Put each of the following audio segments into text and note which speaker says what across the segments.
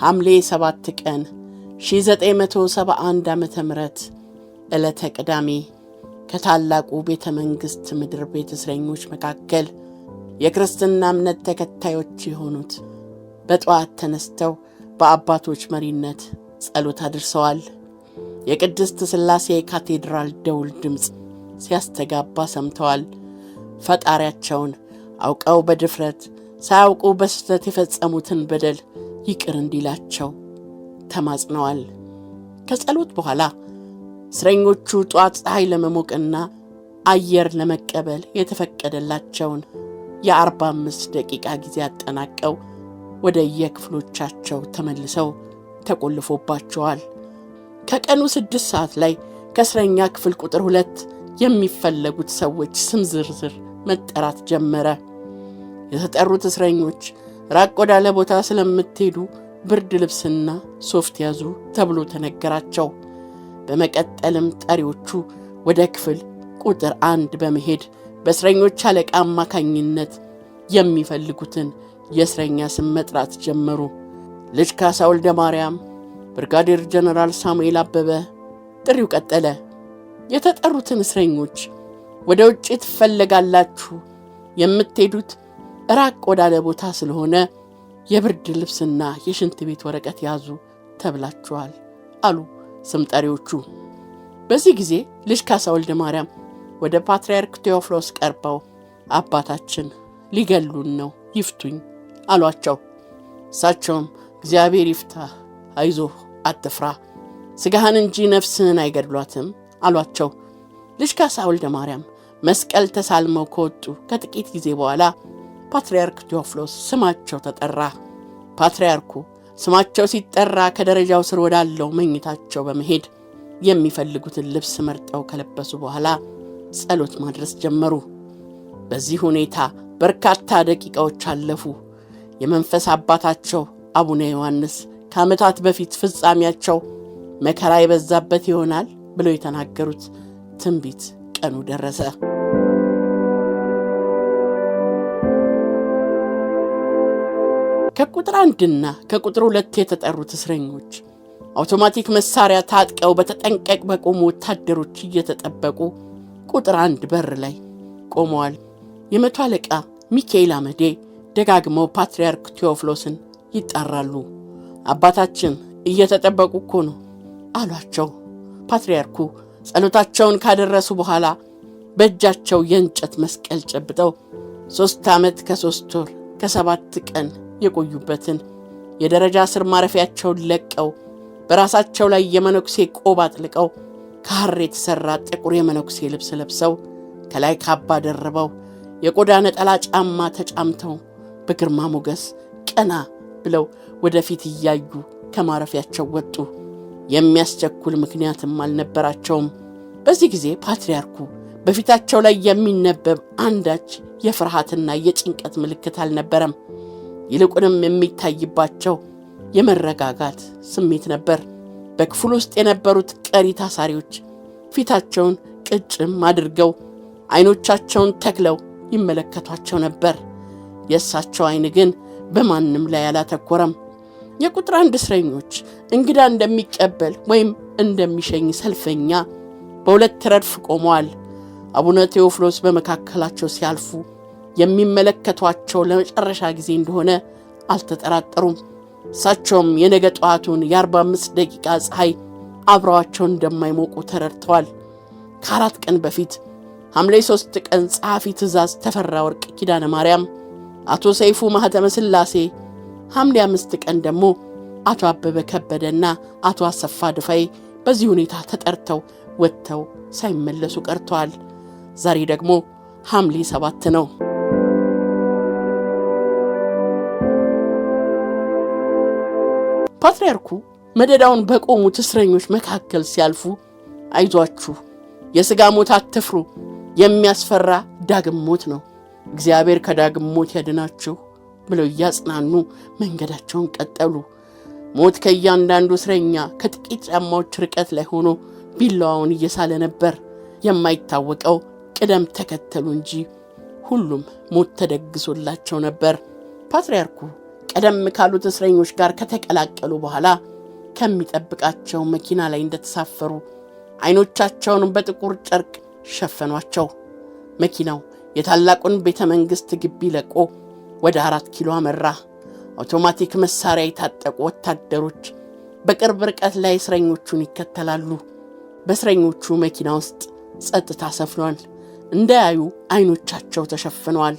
Speaker 1: ሐምሌ 7 ቀን 1971 ዓመተ ምህረት ዕለተ ቅዳሜ ከታላቁ ቤተ መንግሥት ምድር ቤተ እስረኞች መካከል የክርስትና እምነት ተከታዮች የሆኑት በጠዋት ተነስተው በአባቶች መሪነት ጸሎት አድርሰዋል። የቅድስት ሥላሴ ካቴድራል ደውል ድምፅ ሲያስተጋባ ሰምተዋል። ፈጣሪያቸውን አውቀው በድፍረት ሳያውቁ በስህተት የፈጸሙትን በደል ይቅር እንዲላቸው ተማጽነዋል። ከጸሎት በኋላ እስረኞቹ ጧት ፀሐይ ለመሞቅና አየር ለመቀበል የተፈቀደላቸውን የ45 ደቂቃ ጊዜ አጠናቀው ወደ የክፍሎቻቸው ተመልሰው ተቆልፎባቸዋል። ከቀኑ 6 ሰዓት ላይ ከእስረኛ ክፍል ቁጥር 2 የሚፈለጉት ሰዎች ስም ዝርዝር መጠራት ጀመረ። የተጠሩት እስረኞች ራቅ ወዳለ ቦታ ስለምትሄዱ ብርድ ልብስና ሶፍት ያዙ ተብሎ ተነገራቸው። በመቀጠልም ጠሪዎቹ ወደ ክፍል ቁጥር 1 በመሄድ በእስረኞች አለቃ አማካኝነት የሚፈልጉትን የእስረኛ ስም መጥራት ጀመሩ። ልጅ ካሳ ወልደ ማርያም፣ ብርጋዴር ጀነራል ሳሙኤል አበበ። ጥሪው ቀጠለ። የተጠሩትን እስረኞች ወደ ውጭ ትፈለጋላችሁ፣ የምትሄዱት ራቅ ወዳለ ቦታ ስለሆነ የብርድ ልብስና የሽንት ቤት ወረቀት ያዙ ተብላችኋል አሉ ስም ጠሪዎቹ። በዚህ ጊዜ ልጅ ካሳ ወልደ ማርያም ወደ ፓትርያርክ ቴዎፍሎስ ቀርበው አባታችን ሊገሉን ነው፣ ይፍቱኝ አሏቸው። እሳቸውም እግዚአብሔር ይፍታህ፣ አይዞህ፣ አትፍራ፣ ሥጋህን እንጂ ነፍስህን አይገድሏትም አሏቸው። ልጅ ካሳ ወልደ ማርያም መስቀል ተሳልመው ከወጡ ከጥቂት ጊዜ በኋላ ፓትርያርክ ቴዎፍሎስ ስማቸው ተጠራ። ፓትርያርኩ ስማቸው ሲጠራ ከደረጃው ስር ወዳለው መኝታቸው በመሄድ የሚፈልጉትን ልብስ መርጠው ከለበሱ በኋላ ጸሎት ማድረስ ጀመሩ። በዚህ ሁኔታ በርካታ ደቂቃዎች አለፉ። የመንፈስ አባታቸው አቡነ ዮሐንስ ከዓመታት በፊት ፍጻሜያቸው መከራ የበዛበት ይሆናል ብለው የተናገሩት ትንቢት ቀኑ ደረሰ። ከቁጥር 1 ከቁጥር 2 የተጠሩት እስረኞች አውቶማቲክ መሳሪያ ታጥቀው በተጠንቀቅ በቆሙ ወታደሮች እየተጠበቁ ቁጥር 1 በር ላይ ቆመዋል። የመቶ አለቃ ሚካኤል አመዴ ደጋግመው ፓትርያርክ ቴዎፍሎስን ይጣራሉ። አባታችን እየተጠበቁ እኮ ነው አሏቸው። ፓትርያርኩ ጸሎታቸውን ካደረሱ በኋላ በእጃቸው የእንጨት መስቀል ጨብጠው 3 ዓመት ከ3 ወር ከ7 ቀን የቆዩበትን የደረጃ ስር ማረፊያቸውን ለቀው በራሳቸው ላይ የመነኩሴ ቆብ አጥልቀው ከሐር የተሠራ ጥቁር የመነኩሴ ልብስ ለብሰው ከላይ ካባ ደርበው የቆዳ ነጠላ ጫማ ተጫምተው በግርማ ሞገስ ቀና ብለው ወደፊት እያዩ ከማረፊያቸው ወጡ። የሚያስቸኩል ምክንያትም አልነበራቸውም። በዚህ ጊዜ ፓትርያርኩ በፊታቸው ላይ የሚነበብ አንዳች የፍርሃትና የጭንቀት ምልክት አልነበረም። ይልቁንም የሚታይባቸው የመረጋጋት ስሜት ነበር። በክፍል ውስጥ የነበሩት ቀሪ ታሳሪዎች ፊታቸውን ቅጭም አድርገው አይኖቻቸውን ተክለው ይመለከቷቸው ነበር። የእሳቸው አይን ግን በማንም ላይ አላተኮረም። የቁጥር 1 እስረኞች እንግዳ እንደሚቀበል ወይም እንደሚሸኝ ሰልፈኛ በሁለት ረድፍ ቆመዋል። አቡነ ቴዎፍሎስ በመካከላቸው ሲያልፉ የሚመለከቷቸው ለመጨረሻ ጊዜ እንደሆነ አልተጠራጠሩም። እሳቸውም የነገ ጠዋቱን የ45 ደቂቃ ፀሐይ አብረዋቸው እንደማይሞቁ ተረድተዋል። ከ4 ቀን በፊት ሐምሌ 3 ቀን ጸሐፊ ትእዛዝ ተፈራ ወርቅ ኪዳነ ማርያም፣ አቶ ሰይፉ ማህተመ ሥላሴ፣ ሐምሌ 5 ቀን ደግሞ አቶ አበበ ከበደና አቶ አሰፋ ድፋይ በዚህ ሁኔታ ተጠርተው ወጥተው ሳይመለሱ ቀርተዋል። ዛሬ ደግሞ ሐምሌ 7 ነው። ፓትርያርኩ መደዳውን በቆሙት እስረኞች መካከል ሲያልፉ አይዟችሁ፣ የሥጋ ሞት አትፍሩ፣ የሚያስፈራ ዳግም ሞት ነው፣ እግዚአብሔር ከዳግም ሞት ያድናችሁ ብለው እያጽናኑ መንገዳቸውን ቀጠሉ። ሞት ከእያንዳንዱ እስረኛ ከጥቂት ጫማዎች ርቀት ላይ ሆኖ ቢላዋውን እየሳለ ነበር። የማይታወቀው ቅደም ተከተሉ እንጂ ሁሉም ሞት ተደግሶላቸው ነበር። ፓትርያርኩ ቀደም ካሉት እስረኞች ጋር ከተቀላቀሉ በኋላ ከሚጠብቃቸው መኪና ላይ እንደተሳፈሩ አይኖቻቸውን በጥቁር ጨርቅ ሸፈኗቸው። መኪናው የታላቁን ቤተ መንግሥት ግቢ ለቆ ወደ 4 ኪሎ አመራ። አውቶማቲክ መሳሪያ የታጠቁ ወታደሮች በቅርብ ርቀት ላይ እስረኞቹን ይከተላሉ። በእስረኞቹ መኪና ውስጥ ጸጥታ ሰፍኗል። እንዳያዩ አይኖቻቸው ተሸፍነዋል።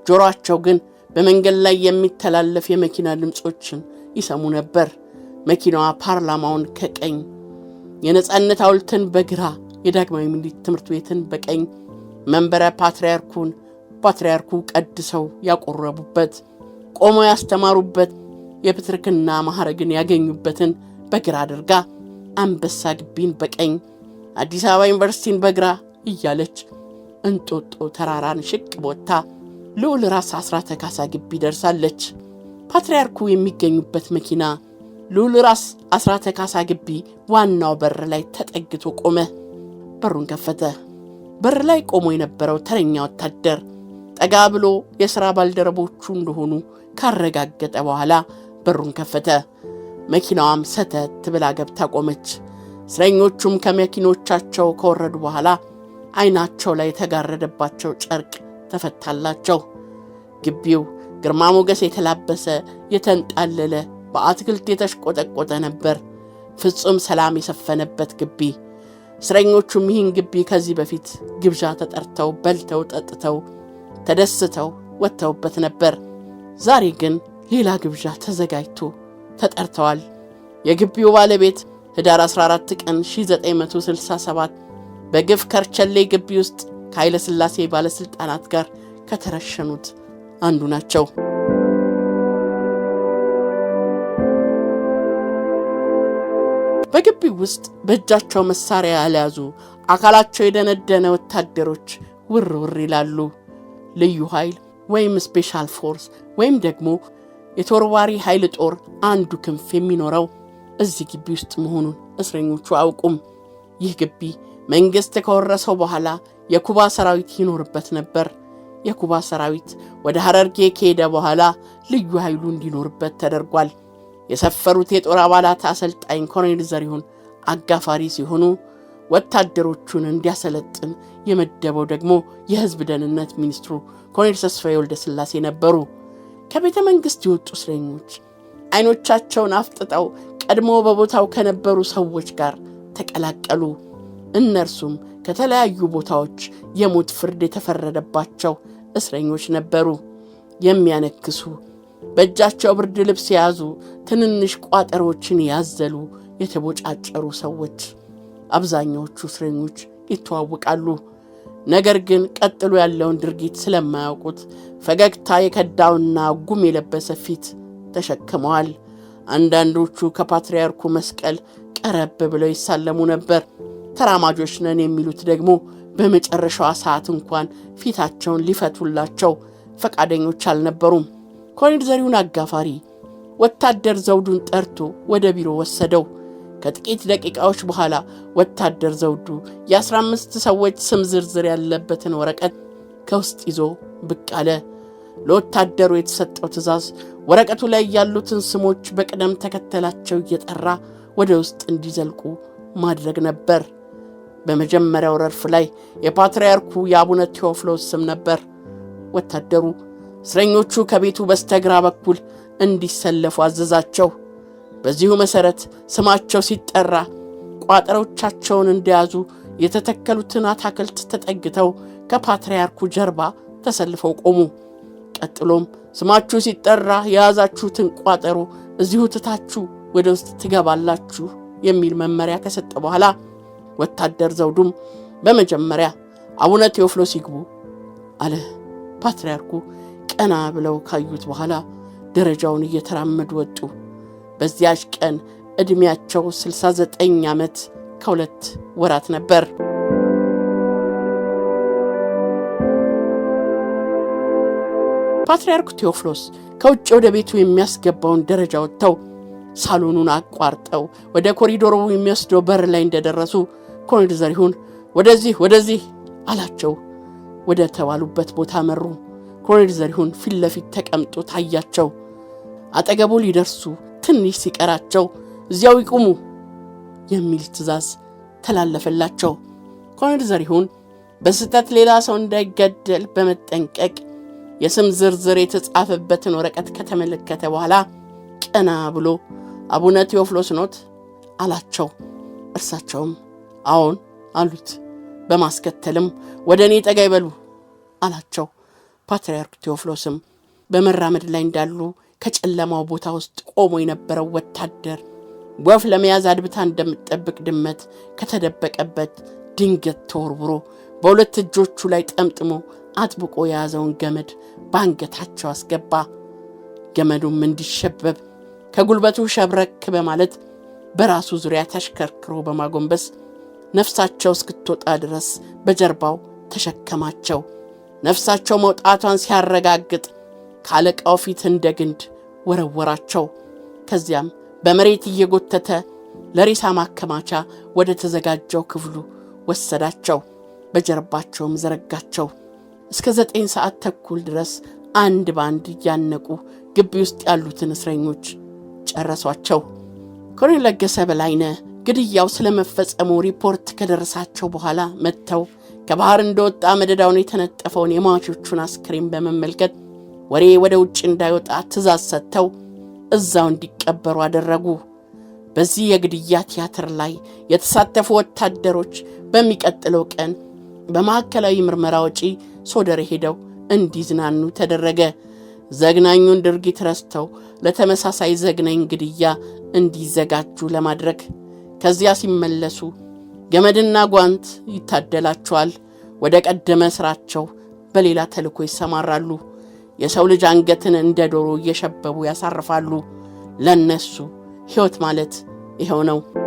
Speaker 1: ጆሮአቸው ግን በመንገድ ላይ የሚተላለፍ የመኪና ድምጾችን ይሰሙ ነበር። መኪናዋ ፓርላማውን ከቀኝ፣ የነጻነት ሐውልትን በግራ፣ የዳግማዊ ምኒልክ ትምህርት ቤትን በቀኝ፣ መንበረ ፓትርያርኩ ቀድሰው ያቆረቡበት፣ ቆመው ያስተማሩበት፣ የፕትርክና ማዕረግን ያገኙበትን በግራ አድርጋ አንበሳ ግቢን በቀኝ፣ አዲስ አበባ ዩኒቨርሲቲን በግራ እያለች እንጦጦ ተራራን ሽቅብ ወጥታ ልዑል ራስ አስራተ ካሳ ግቢ ደርሳለች። ፓትርያርኩ የሚገኙበት መኪና ልዑል ራስ አስራተ ካሳ ግቢ ዋናው በር ላይ ተጠግቶ ቆመ። በሩን ከፈተ። በር ላይ ቆሞ የነበረው ተረኛ ወታደር ጠጋ ብሎ የሥራ ባልደረቦቹ እንደሆኑ ካረጋገጠ በኋላ በሩን ከፈተ። መኪናዋም ሰተት ብላ ገብታ ቆመች። እስረኞቹም ከመኪኖቻቸው ከወረዱ በኋላ አይናቸው ላይ የተጋረደባቸው ጨርቅ ተፈታላቸው። ግቢው ግርማ ሞገስ የተላበሰ የተንጣለለ በአትክልት የተሽቆጠቆጠ ነበር። ፍጹም ሰላም የሰፈነበት ግቢ። እስረኞቹም ይህን ግቢ ከዚህ በፊት ግብዣ ተጠርተው በልተው ጠጥተው ተደስተው ወጥተውበት ነበር። ዛሬ ግን ሌላ ግብዣ ተዘጋጅቶ ተጠርተዋል። የግቢው ባለቤት ህዳር 14 ቀን 1967 በግፍ ከርቸሌ ግቢ ውስጥ ከኃይለ ሥላሴ ባለሥልጣናት ጋር ከተረሸኑት አንዱ ናቸው። በግቢው ውስጥ በእጃቸው መሳሪያ ያልያዙ አካላቸው የደነደነ ወታደሮች ውር ውር ይላሉ። ልዩ ኃይል ወይም ስፔሻል ፎርስ ወይም ደግሞ የተወርዋሪ ኃይል ጦር አንዱ ክንፍ የሚኖረው እዚህ ግቢ ውስጥ መሆኑን እስረኞቹ አያውቁም። ይህ ግቢ መንግሥት ከወረሰው በኋላ የኩባ ሰራዊት ይኖርበት ነበር። የኩባ ሰራዊት ወደ ሐረርጌ ከሄደ በኋላ ልዩ ኃይሉ እንዲኖርበት ተደርጓል። የሰፈሩት የጦር አባላት አሰልጣኝ ኮሎኔል ዘሪሁን አጋፋሪ ሲሆኑ ወታደሮቹን እንዲያሰለጥን የመደበው ደግሞ የሕዝብ ደህንነት ሚኒስትሩ ኮሎኔል ተስፋዬ ወልደ ሥላሴ ነበሩ። ከቤተ መንግሥት የወጡ እስረኞች አይኖቻቸውን አፍጥጠው ቀድሞ በቦታው ከነበሩ ሰዎች ጋር ተቀላቀሉ። እነርሱም ከተለያዩ ቦታዎች የሞት ፍርድ የተፈረደባቸው እስረኞች ነበሩ። የሚያነክሱ፣ በእጃቸው ብርድ ልብስ የያዙ፣ ትንንሽ ቋጠሮችን ያዘሉ የተቦጫጨሩ ሰዎች። አብዛኛዎቹ እስረኞች ይተዋወቃሉ። ነገር ግን ቀጥሎ ያለውን ድርጊት ስለማያውቁት ፈገግታ የከዳውና ጉም የለበሰ ፊት ተሸክመዋል። አንዳንዶቹ ከፓትርያርኩ መስቀል ቀረብ ብለው ይሳለሙ ነበር። ተራማጆች ነን የሚሉት ደግሞ በመጨረሻዋ ሰዓት እንኳን ፊታቸውን ሊፈቱላቸው ፈቃደኞች አልነበሩም። ኮሎኔል ዘሪሁን አጋፋሪ ወታደር ዘውዱን ጠርቶ ወደ ቢሮ ወሰደው። ከጥቂት ደቂቃዎች በኋላ ወታደር ዘውዱ የ15 ሰዎች ስም ዝርዝር ያለበትን ወረቀት ከውስጥ ይዞ ብቅ አለ። ለወታደሩ የተሰጠው ትዕዛዝ ወረቀቱ ላይ ያሉትን ስሞች በቅደም ተከተላቸው እየጠራ ወደ ውስጥ እንዲዘልቁ ማድረግ ነበር። በመጀመሪያው ረድፍ ላይ የፓትርያርኩ የአቡነ ቴዎፍሎስ ስም ነበር። ወታደሩ እስረኞቹ ከቤቱ በስተግራ በኩል እንዲሰለፉ አዘዛቸው። በዚሁ መሠረት ስማቸው ሲጠራ ቋጠሮቻቸውን እንደያዙ የተተከሉትን አታክልት ተጠግተው ከፓትርያርኩ ጀርባ ተሰልፈው ቆሙ። ቀጥሎም ስማችሁ ሲጠራ የያዛችሁትን ቋጠሮ እዚሁ ትታችሁ ወደ ውስጥ ትገባላችሁ የሚል መመሪያ ከሰጠ በኋላ ወታደር ዘውዱም በመጀመሪያ አቡነ ቴዎፍሎስ ይግቡ አለ። ፓትርያርኩ ቀና ብለው ካዩት በኋላ ደረጃውን እየተራመዱ ወጡ። በዚያች ቀን ዕድሜያቸው 69 ዓመት ከ2 ወራት ነበር። ፓትርያርኩ ቴዎፍሎስ ከውጭ ወደ ቤቱ የሚያስገባውን ደረጃ ወጥተው ሳሎኑን አቋርጠው ወደ ኮሪዶሩ የሚወስደው በር ላይ እንደደረሱ ኮሎኔል ዘሪሁን ወደዚህ አላቸው። ወደ ተባሉበት ቦታ መሩ። ኮሎኔል ዘሪሁን ፊት ለፊት ተቀምጦ ታያቸው። አጠገቡ ሊደርሱ ትንሽ ሲቀራቸው እዚያው ይቁሙ የሚል ትዕዛዝ ተላለፈላቸው። ኮሎኔል ዘሪሁን በስህተት ሌላ ሰው እንዳይገደል በመጠንቀቅ የስም ዝርዝር የተጻፈበትን ወረቀት ከተመለከተ በኋላ ቀና ብሎ አቡነ ቴዎፍሎስ ኖት አላቸው። እርሳቸውም አዎን አሉት። በማስከተልም ወደ እኔ ጠጋ ይበሉ አላቸው። ፓትርያርክ ቴዎፍሎስም በመራመድ ላይ እንዳሉ ከጨለማው ቦታ ውስጥ ቆሞ የነበረው ወታደር ወፍ ለመያዝ አድብታ እንደምትጠብቅ ድመት ከተደበቀበት ድንገት ተወርውሮ በሁለት እጆቹ ላይ ጠምጥሞ አጥብቆ የያዘውን ገመድ ባንገታቸው አስገባ። ገመዱም እንዲሸበብ ከጉልበቱ ሸብረክ በማለት በራሱ ዙሪያ ተሽከርክሮ በማጎንበስ ነፍሳቸው እስክትወጣ ድረስ በጀርባው ተሸከማቸው። ነፍሳቸው መውጣቷን ሲያረጋግጥ ካለቃው ፊት እንደ ግንድ ወረወራቸው። ከዚያም በመሬት እየጎተተ ለሬሳ ማከማቻ ወደ ተዘጋጀው ክፍሉ ወሰዳቸው። በጀርባቸውም ዘረጋቸው። እስከ 9 ሰዓት ተኩል ድረስ አንድ ባንድ እያነቁ ግቢ ውስጥ ያሉትን እስረኞች ጨረሷቸው። ኮሎኔል ለገሰ በላይነህ ግድያው ስለመፈጸሙ ሪፖርት ከደረሳቸው በኋላ መጥተው ከባህር እንደወጣ መደዳውን የተነጠፈውን የሟቾቹን አስክሬን በመመልከት ወሬ ወደ ውጭ እንዳይወጣ ትዕዛዝ ሰጥተው እዛው እንዲቀበሩ አደረጉ። በዚህ የግድያ ቲያትር ላይ የተሳተፉ ወታደሮች በሚቀጥለው ቀን በማዕከላዊ ምርመራ ወጪ ሶደሬ ሄደው እንዲዝናኑ ተደረገ። ዘግናኙን ድርጊት ረስተው ለተመሳሳይ ዘግናኝ ግድያ እንዲዘጋጁ ለማድረግ ከዚያ ሲመለሱ ገመድና ጓንት ይታደላቸዋል። ወደ ቀደመ ስራቸው በሌላ ተልእኮ ይሰማራሉ። የሰው ልጅ አንገትን እንደ ዶሮ እየሸበቡ ያሳርፋሉ። ለነሱ ሕይወት ማለት ይሄው ነው።